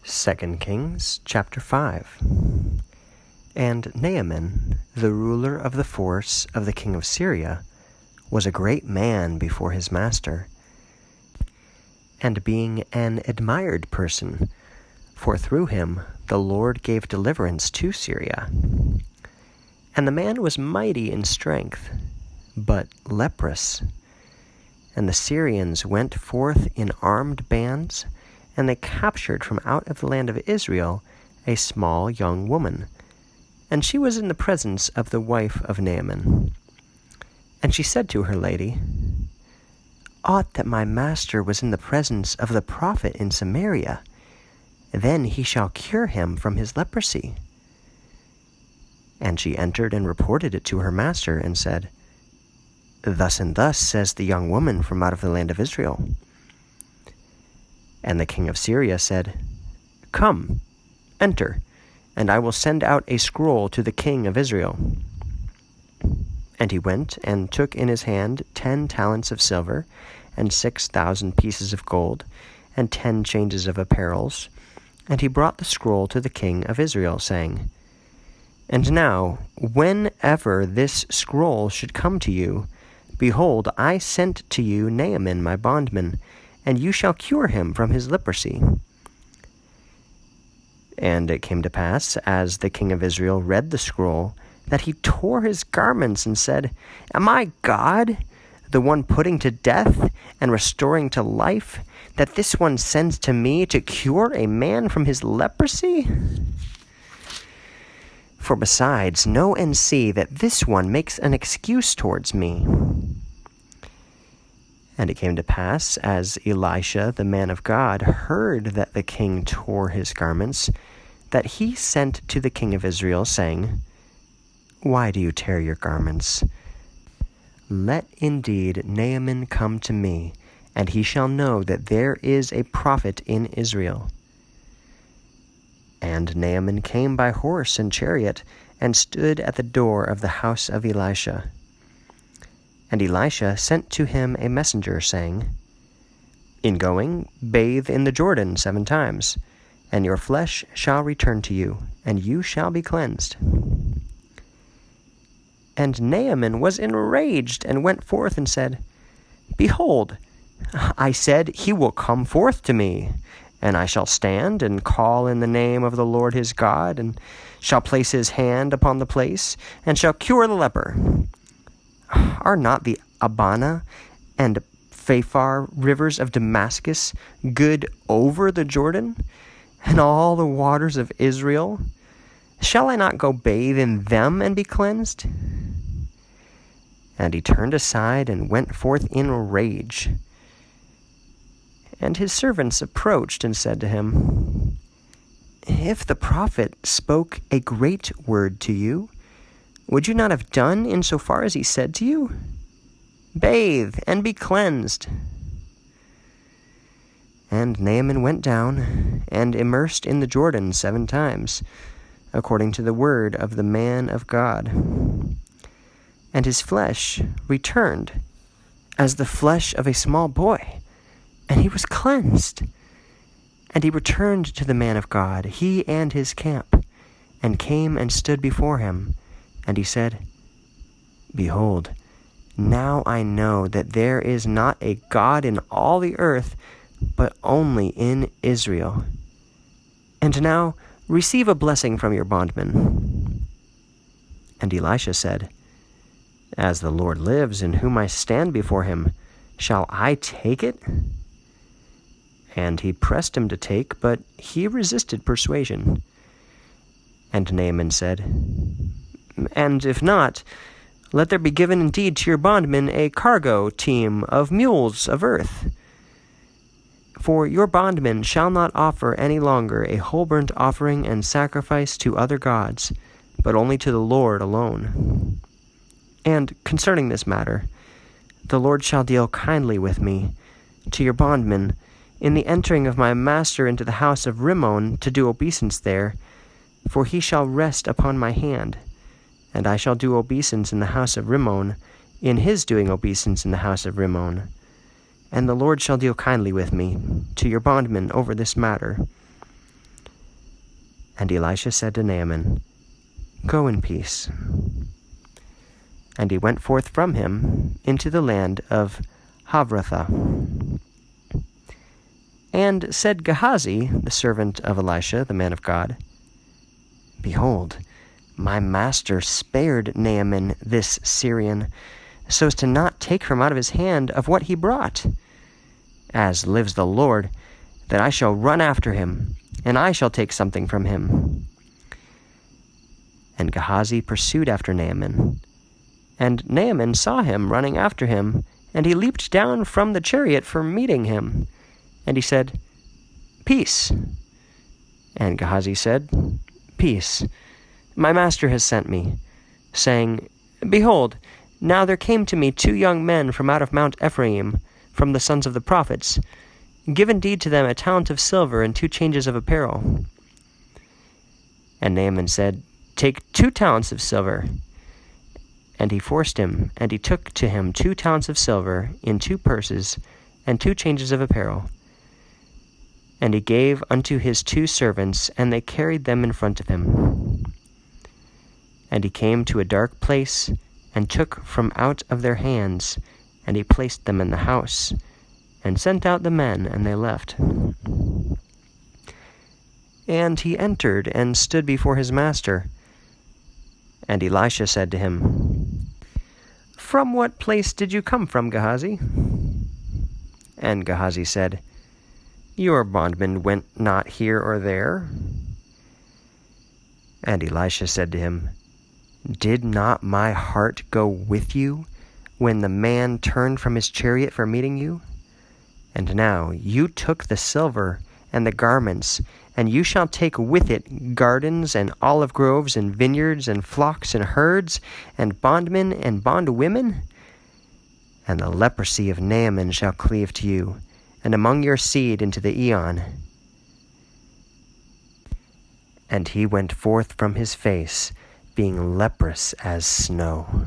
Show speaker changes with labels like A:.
A: 2 Kings chapter 5. And Naaman, the ruler of the force of the king of Syria, was a great man before his master, and being an admired person, for through him the Lord gave deliverance to Syria. And the man was mighty in strength, but leprous. And the Syrians went forth in armed bands, and they captured from out of the land of Israel a small young woman. And she was in the presence of the wife of Naaman. And she said to her lady, "Ought that my master was in the presence of the prophet in Samaria, then he shall cure him from his leprosy." And she entered and reported it to her master, and said, "Thus and thus says the young woman from out of the land of Israel." And the king of Syria said, "Come, enter, and I will send out a scroll to the king of Israel." And he went and took in his hand 10 talents of silver, and 6,000 pieces of gold, and 10 changes of apparels. And he brought the scroll to the king of Israel, saying, "And now, whenever this scroll should come to you, behold, I sent to you Naaman my bondman, and you shall cure him from his leprosy." And it came to pass, as the king of Israel read the scroll, that he tore his garments and said, "Am I God, the one putting to death and restoring to life, that this one sends to me to cure a man from his leprosy? For besides, know and see that this one makes an excuse towards me." And it came to pass, as Elisha, the man of God, heard that the king tore his garments, that he sent to the king of Israel, saying, "Why do you tear your garments? Let indeed Naaman come to me, and he shall know that there is a prophet in Israel." And Naaman came by horse and chariot, and stood at the door of the house of Elisha. And Elisha sent to him a messenger, saying, "In going, bathe in the Jordan 7 times, and your flesh shall return to you, and you shall be cleansed." And Naaman was enraged, and went forth and said, "Behold, I said, he will come forth to me, and I shall stand and call in the name of the Lord his God, and shall place his hand upon the place, and shall cure the leper. Are not the Abana and Phaphar rivers of Damascus good over the Jordan, and all the waters of Israel? Shall I not go bathe in them and be cleansed?" And he turned aside and went forth in rage. And his servants approached and said to him, "If the prophet spoke a great word to you, would you not have done in so far as he said to you? Bathe and be cleansed." And Naaman went down and immersed in the Jordan 7 times, according to the word of the man of God. And his flesh returned as the flesh of a small boy, and he was cleansed. And he returned to the man of God, he and his camp, and came and stood before him. And he said, "Behold, now I know that there is not a God in all the earth, but only in Israel. And now receive a blessing from your bondman." And Elisha said, "As the Lord lives, in whom I stand before him, shall I take it?" And he pressed him to take, but he resisted persuasion. And Naaman said, "And if not, let there be given indeed to your bondman a cargo team of mules of earth. For your bondman shall not offer any longer a whole burnt offering and sacrifice to other gods, but only to the Lord alone. And concerning this matter, the Lord shall deal kindly with me, to your bondman, in the entering of my master into the house of Rimmon to do obeisance there, for he shall rest upon my hand, and I shall do obeisance in the house of Rimmon, in his doing obeisance in the house of Rimmon. And the Lord shall deal kindly with me, to your bondman over this matter. And Elisha said to Naaman, "Go in peace." And he went forth from him into the land of Havrathah. And said Gehazi, the servant of Elisha, the man of God, "Behold, my master spared Naaman this Syrian, so as to not take from out of his hand of what he brought. As lives the Lord, that I shall run after him, and I shall take something from him." And Gehazi pursued after Naaman. And Naaman saw him running after him, and he leaped down from the chariot for meeting him. And he said, "Peace." And Gehazi said, "Peace. My master has sent me, saying, Behold, now there came to me 2 young men from out of Mount Ephraim, from the sons of the prophets. Give indeed to them a talent of silver and 2 changes of apparel." And Naaman said, "Take 2 talents of silver." And he forced him, and he took to him 2 talents of silver in 2 purses, and 2 changes of apparel. And he gave unto his 2 servants, and they carried them in front of him. And he came to a dark place, and took from out of their hands, and he placed them in the house, and sent out the men, and they left. And he entered, and stood before his master. And Elisha said to him, "From what place did you come from, Gehazi?" And Gehazi said, "Your bondman went not here or there." And Elisha said to him, "Did not my heart go with you when the man turned from his chariot for meeting you? And now you took the silver and the garments, and you shall take with it gardens and olive groves and vineyards and flocks and herds and bondmen and bondwomen? And the leprosy of Naaman shall cleave to you, and among your seed into the aeon." And he went forth from his face, being leprous as snow.